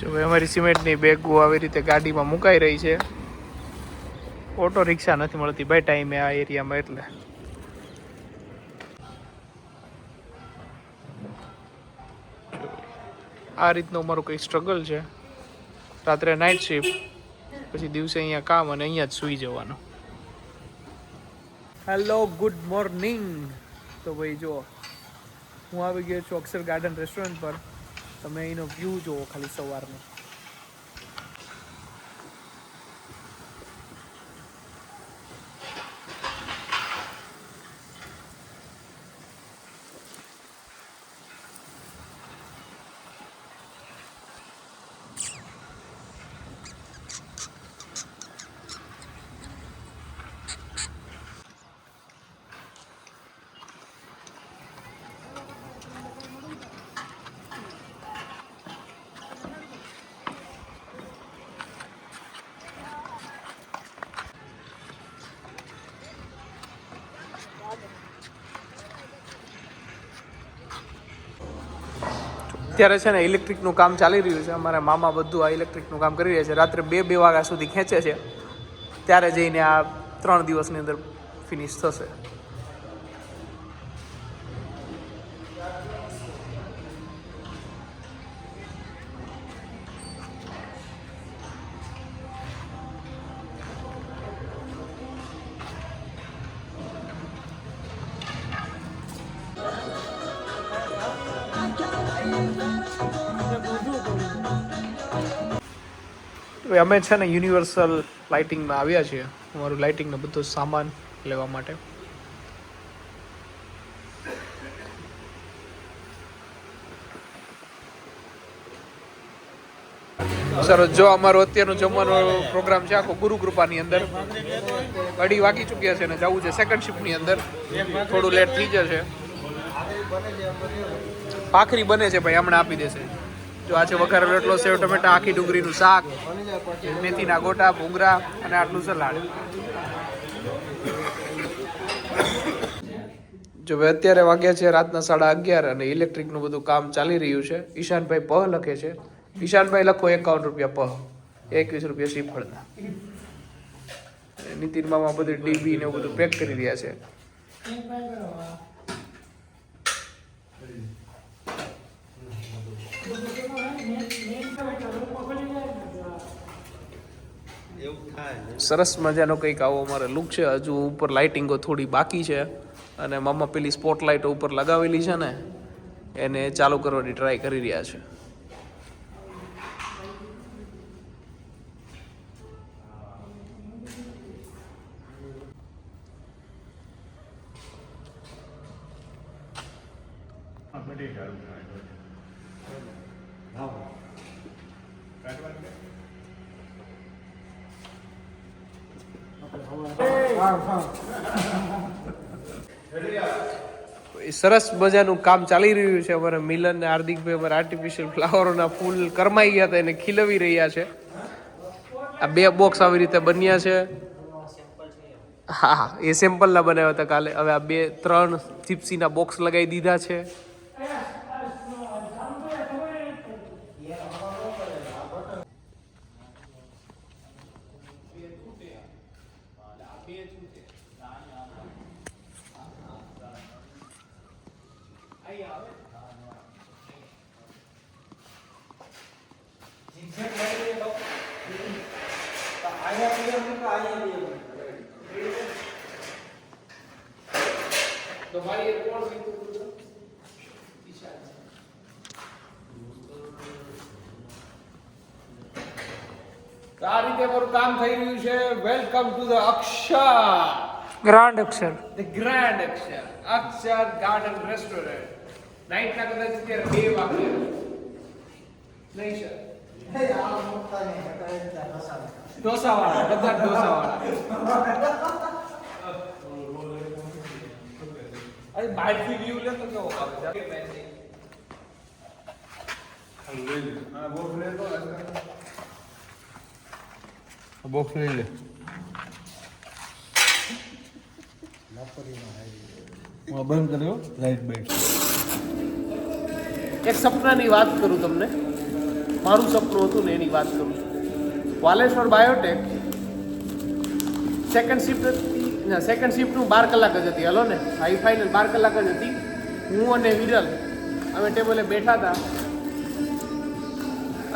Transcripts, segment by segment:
હવે અમારી સિમેન્ટની બેગો આવી રીતે ગાડીમાં મુકાઈ રહી છે. ઓટો રિક્ષા નથી મળતી ભાઈ ટાઈમે આ એરિયામાં, એટલે આ રીતનું અમારું કંઈ સ્ટ્રગલ છે. રાત્રે નાઇટ શિફ્ટ, પછી દિવસે અહીંયા કામ અને અહીંયા જ સૂઈ જવાનું. Hello good morning. તો ભાઈ જો હું આવી ગયો છું અક્ષર ગાર્ડન રેસ્ટોરન્ટ પર. તમે અહીંનો વ્યૂ જુઓ ખાલી સવારનો. અત્યારે છે ને ઇલેક્ટ્રિકનું કામ ચાલી રહ્યું છે. અમારા મામા બધું આ ઇલેક્ટ્રિકનું કામ કરી રહ્યા છે. રાત્રે 2 વાગ્યા સુધી ખેંચે છે, ત્યારે જઈને આ 3 દિવસની અંદર ફિનિશ થશે. અમે છે ને યુનિવર્સલ લાઇટિંગમાં આવ્યા છીએ, અમારું લાઇટિંગનો બધો સામાન લેવા માટે. સરસ. જો અમારો અત્યારનો જમવાનો પ્રોગ્રામ છે આખો ગુરુ કૃપાની અંદર. 2:30 વાગી ચૂક્યા છે ને જવું છે સેકન્ડ શિફ્ટની અંદર. થોડું લેટ થઈ જશે. ભાખરી બને છે ભાઈ, હમણાં આપી દેશે. જો આ છે વઘારેલો રોટલો, સેવ ટમેટા, આખી ડુંગળીનું શાક, મેથીના ગોટા, ભૂંગળા અને આટલું સલાડ. જો ભાઈ અત્યારે વાગ્યા છે રાતના 11:30 અને ઇલેક્ટ્રિકનું બધું કામ ચાલી રહ્યું છે. ઈશાનભાઈ પ લખે છે. ઈશાનભાઈ લખો 51 રૂપિયા પ, 21 રૂપિયા શ્રીફળના. નીતિન મામા બધું ડીબી ને એવું બધું પેક કરી રહ્યા છે. સરસ મજાનો કંઈક આવો અમારે લુક છે. હજુ ઉપર લાઇટિંગો થોડી બાકી છે અને મામા પેલી સ્પોટલાઇટો ઉપર લગાવેલી છે ને એને ચાલુ કરવાની ટ્રાય કરી રહ્યા છે. સરસ મજાનું કામ ચાલી રહ્યું છે. અમારા મિલન ને હાર્દિકભાઈ અમારા આર્ટિફિશિયલ ફ્લાવરોના ફૂલ કરમાઈ ગયા હતા એને ખીલવી રહ્યા છે. આ 2 બોક્સ આવી રીતે બન્યા છે. હા, એ સેમ્પલના બનાવ્યા હતા કાલે. હવે આ 2-3 જીપ્સીના બોક્સ લગાવી દીધા છે. આ રીતે અમારું કામ થઈ રહ્યું છે. Welcome to the Akshar grand Akshar, the grand Akshar, Akshar garden restaurant. નાઈટના કદાચ અત્યારે 2 વાગ્યા નહીં સર. ઢોસાવાળા, બધા ઢોસાવાળા. અરે બહારથી વ્યૂ લે તો કેવો આવે બોક્સ લઈ લે. બંધ કર્યો લાઈટ બાઈટ. એક સપનાની વાત કરું તમને. મારું સપનું હતું ને એની વાત કરું છું. વાલેશ્વર બાયોટેક સેકન્ડ શિફ્ટનું 12 કલાક જ હતી. હલો ને હાઈ ફાઇનલ 12 કલાક જ હતી. હું અને વિરલ અમે ટેબલે બેઠા હતા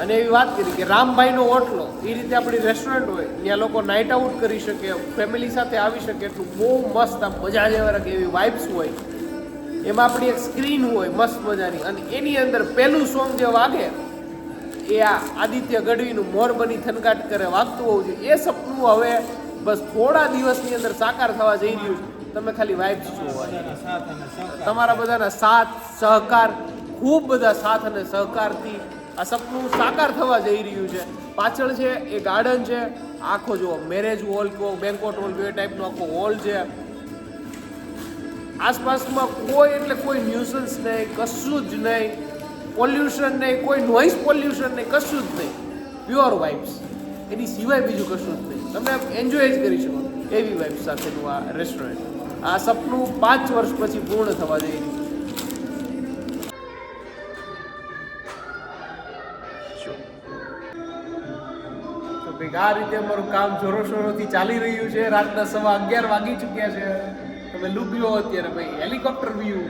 અને એવી વાત કરી કે રામભાઈનો ઓટલો એ રીતે આપણી રેસ્ટોરન્ટ હોય ત્યાં લોકો નાઇટ આઉટ કરી શકે, ફેમિલી સાથે આવી શકે એટલું બહુ મસ્ત આમ મજા જેવા કે એવી વાઇબ્સ હોય. એમાં આપણી એક સ્ક્રીન હોય મસ્ત મજાની અને એની અંદર પહેલું સોંગ જે વાગે એ આ આદિત્ય ગઢવીનું મોર બની થનગાટ કરે વાગતું હોવું જોઈએ. એ સપનું હવે બસ થોડા દિવસની અંદર સાકાર થવા જઈ રહ્યું છે. તમે ખાલી વાઇબ્સ જોવો, તમારા બધાના સાથ સહકાર, ખૂબ બધા સાથ અને સહકારથી આ સપનું સાકાર થવા જઈ રહ્યું છે. પાછળ છે એ ગાર્ડન છે, આખો જુઓ મેરેજ હોલ કહો, બેન્કોટ હોલ કહો, એ ટાઈપનો આખો હોલ છે. આસપાસમાં કોઈ એટલે કોઈ ન્યુસન્સ નહીં, કશું જ નહીં, પોલ્યુશન નહીં, કોઈ નોઇઝ પોલ્યુશન નહીં, કશું જ નહીં, પ્યોર વાઇબ્સ. એની સિવાય બીજું કશું જ નહીં. તમે એન્જોય જ કરી શકો એવી વાઇબ્સ સાથેનું આ રેસ્ટોરન્ટ. આ સપનું 5 વર્ષ પછી પૂર્ણ થવા જઈ રહ્યું છે. આ રીતે અમારું કામ જોરોશોરોથી ચાલી રહ્યું છે. રાતના 11:15 વાગી ચૂક્યા છે. તમે લુક લો અત્યારે ભાઈ, હેલિકોપ્ટર વ્યૂ.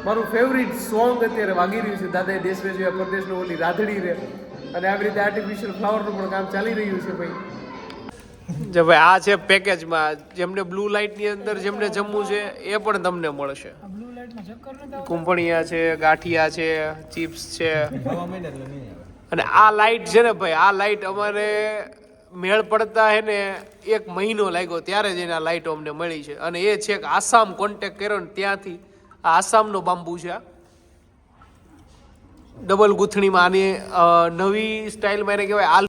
મારું ફેવરિટ સોંગ અત્યારે વાગી રહ્યું છે દાદાએ દેશ વેચવ્યા પરદેશનો ઓલી રાધડી રે. અને આવી રીતે આર્ટિફિશિયલ ફ્લાવરનું પણ કામ ચાલી રહ્યું છે ભાઈ. જે ભાઈ આ છે પેકેજમાં, જેમને બ્લુ લાઇટની અંદર જેમને જમવું છે એ પણ તમને મળશે. કુંભણિયા છે, ગાંઠિયા છે, ચિપ્સ છે. અને આ લાઇટ છે ને ભાઈ, આ લાઇટ અમારે મેળ પડતા હે ને 1 મહિનો લાગ્યો ત્યારે જ એના લાઇટો અમને મળી છે. અને એ છેક આસામ કોન્ટેક્ટ કર્યો ને ત્યાંથી. આ આસામનો બાંબુ છે, ડબલ ગૂંથણીમાં. આની નવી સ્ટાઇલમાં એને કહેવાય આલ.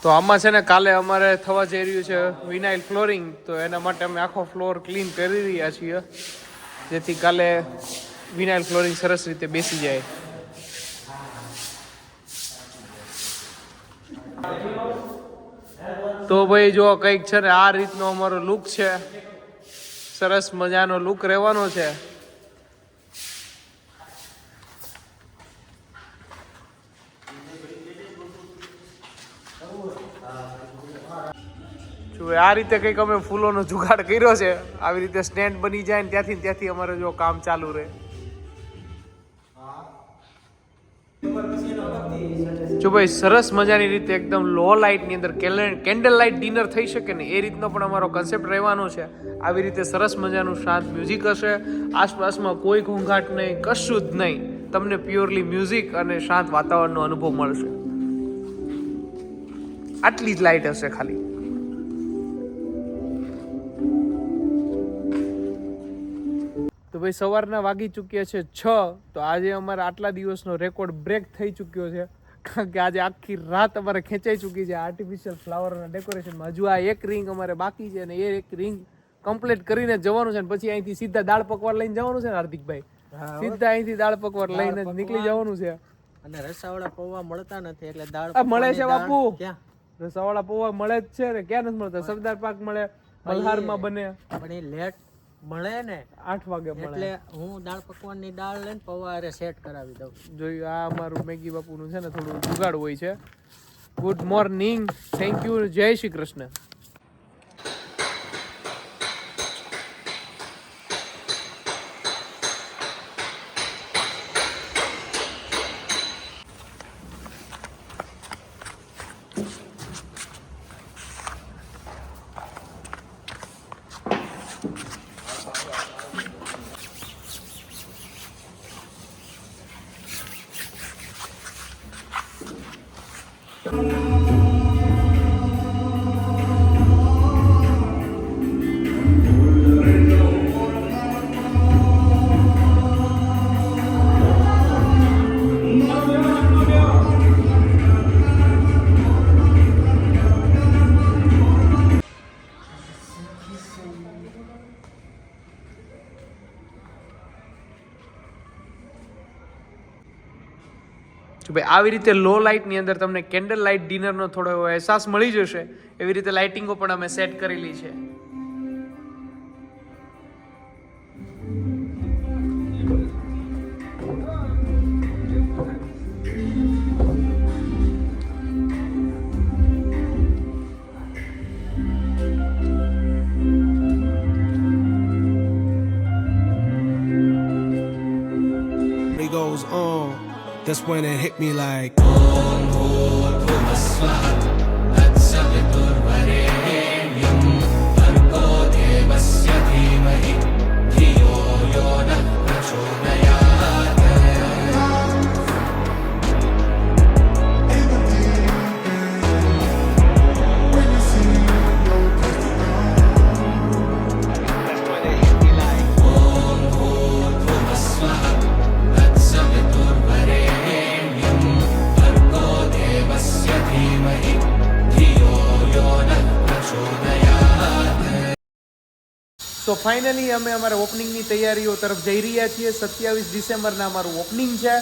તો આમાં છે ને કાલે અમારે થવા જઈ રહ્યું છે વિનાઇલ ફ્લોરિંગ. તો એના માટે અમે આખો ફ્લોર ક્લીન કરી રહ્યા છીએ જેથી કાલે વિનાઇલ ફ્લોરિંગ સરસ રીતે બેસી જાય. તો ભાઈ જો કંઈક છે ને આ રીતનો અમારો લુક છે. સરસ મજાનો લુક રહેવાનો છે. આ રીતે કંઈક અમે ફૂલોનો જુગાડ કર્યો છે. આવી રીતે સ્ટેન્ડ બની જાય ને ત્યાંથી અમારે જો કામ ચાલુ રહે. જો ભાઈ સરસ મજાની રીતે એકદમ લો લાઇટની અંદર કેન્ડલ લાઇટ ડિનર થઈ શકે ને એ રીતનો પણ અમારો કન્સેપ્ટ રહેવાનો છે. આવી રીતે સરસ મજાનું શાંત મ્યુઝિક હશે. આસપાસમાં કોઈ ઘોંઘાટ નહીં, કશું જ નહીં. તમને પ્યોરલી મ્યુઝિક અને શાંત વાતાવરણનો અનુભવ મળશે. આટલી જ લાઇટ હશે ખાલી. તો ભાઈ સવારના વાગી ચૂક્યા છે 6. તો આજે અમારે આટલા દિવસનો રેકોર્ડ બ્રેક થઈ ચૂક્યો છે. કારણ કે આજે આખી રાત અમારે ખેંચાઈ ચૂકી છે આર્ટિફિશિયલ ફ્લાવરના ડેકોરેશનમાં. હજુ આ એક રિંગ અમારે બાકી છે અને એ એક રિંગ કમ્પ્લીટ કરીને જવાનું છે. પછી અહીંથી સીધા દાળ પકવાન લઈને જવાનું છે ને હાર્દિકભાઈ, સીધા અહીંથી દાળ પકવાન લઈને જ નીકળી જવાનું છે. અને રસાવાળા પૌવા મળતા નથી એટલે દાળ મળે છે બાપુ. રસાવાળા પૌવા મળે જ છે ને, ક્યાં નથી મળતા? સરદાર પાક મળે, મલ્હારમાં બને, પણ એ લેટ મળે ને 8 વાગે મળે. એટલે હું દાળ પકવાનની દાળ લઈને પૌવા અરે સેટ કરાવી દઉં. જોયું આ અમારું મેગી બાપુનું છે ને થોડું જુગાડ હોય છે. ગુડ મોર્નિંગ, થેન્ક યુ, જય શ્રી કૃષ્ણ. ભાઈ આવી રીતે લો લાઇટની અંદર તમને કેન્ડલ લાઇટ ડિનરનો થોડો એવો અહેસાસ મળી જશે. એવી રીતે લાઇટિંગો પણ અમે સેટ કરેલી છે. It goes on. That's when it hit me like. તો ફાઇનલી અમે અમારા ઓપનિંગની તૈયારીઓ તરફ જઈ રહ્યા છીએ. 27 ડિસેમ્બરના અમારું ઓપનિંગ છે.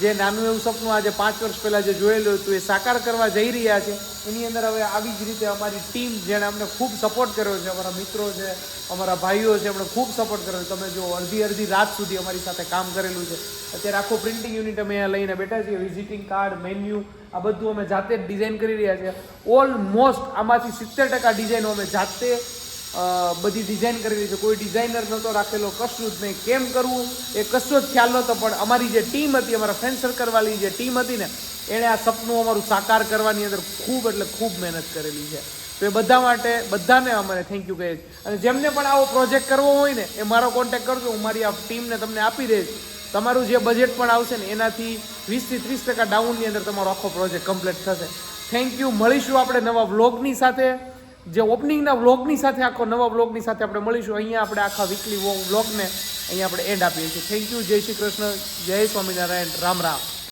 જે નાનું એવું સપનું આજે 5 વર્ષ પહેલાં જે જોયેલું હતું એ સાકાર કરવા જઈ રહ્યા છે. એની અંદર હવે આવી જ રીતે અમારી ટીમ જેણે અમને ખૂબ સપોર્ટ કર્યો છે, અમારા મિત્રો છે, અમારા ભાઈઓ છે, એમણે ખૂબ સપોર્ટ કર્યો છે. તમે જો અડધી રાત સુધી અમારી સાથે કામ કરેલું છે. અત્યારે આખો પ્રિન્ટિંગ યુનિટ અમે અહીંયા લઈને બેઠા છીએ. વિઝિટિંગ કાર્ડ, મેન્યુ આ બધું અમે જાતે જ ડિઝાઇન કરી રહ્યા છીએ. ઓલમોસ્ટ આમાંથી 70% ડિઝાઇનો અમે જાતે બધી ડિઝાઇન કરેલી છે. કોઈ ડિઝાઇનર નહોતો રાખેલો, કશું જ નહીં. કેમ કરવું એ કશો જ ખ્યાલ નહોતો. પણ અમારી જે ટીમ હતી, અમારા ફ્રેન્ડ સર્કલવાળી જે ટીમ હતી ને, એણે આ સપનું અમારું સાકાર કરવાની અંદર ખૂબ એટલે ખૂબ મહેનત કરેલી છે. તો એ બધા માટે બધાને અમારે થેન્ક યુ કહીએ છીએ. અને જેમને પણ આવો પ્રોજેક્ટ કરવો હોય ને એ મારો કોન્ટેક્ટ કરજો. હું મારી આ ટીમને તમને આપી દઈશ. તમારું જે બજેટ પણ આવશે ને એનાથી 20 થી 30% ડાઉનની અંદર તમારો આખો પ્રોજેક્ટ કમ્પ્લીટ થશે. Thank you. મળીશું આપણે નવા વ્લોગની સાથે. જે ઓપનિંગના વ્લોગની સાથે આખો નવા વ્લોગની સાથે આપણે મળીશું. અહીંયા આપણે આખા વીકલી વ્લોગને અહીંયા આપણે એન્ડ આપીએ છીએ. Thank you. જય શ્રી કૃષ્ણ, જય સ્વામિનારાયણ, રામ રામ.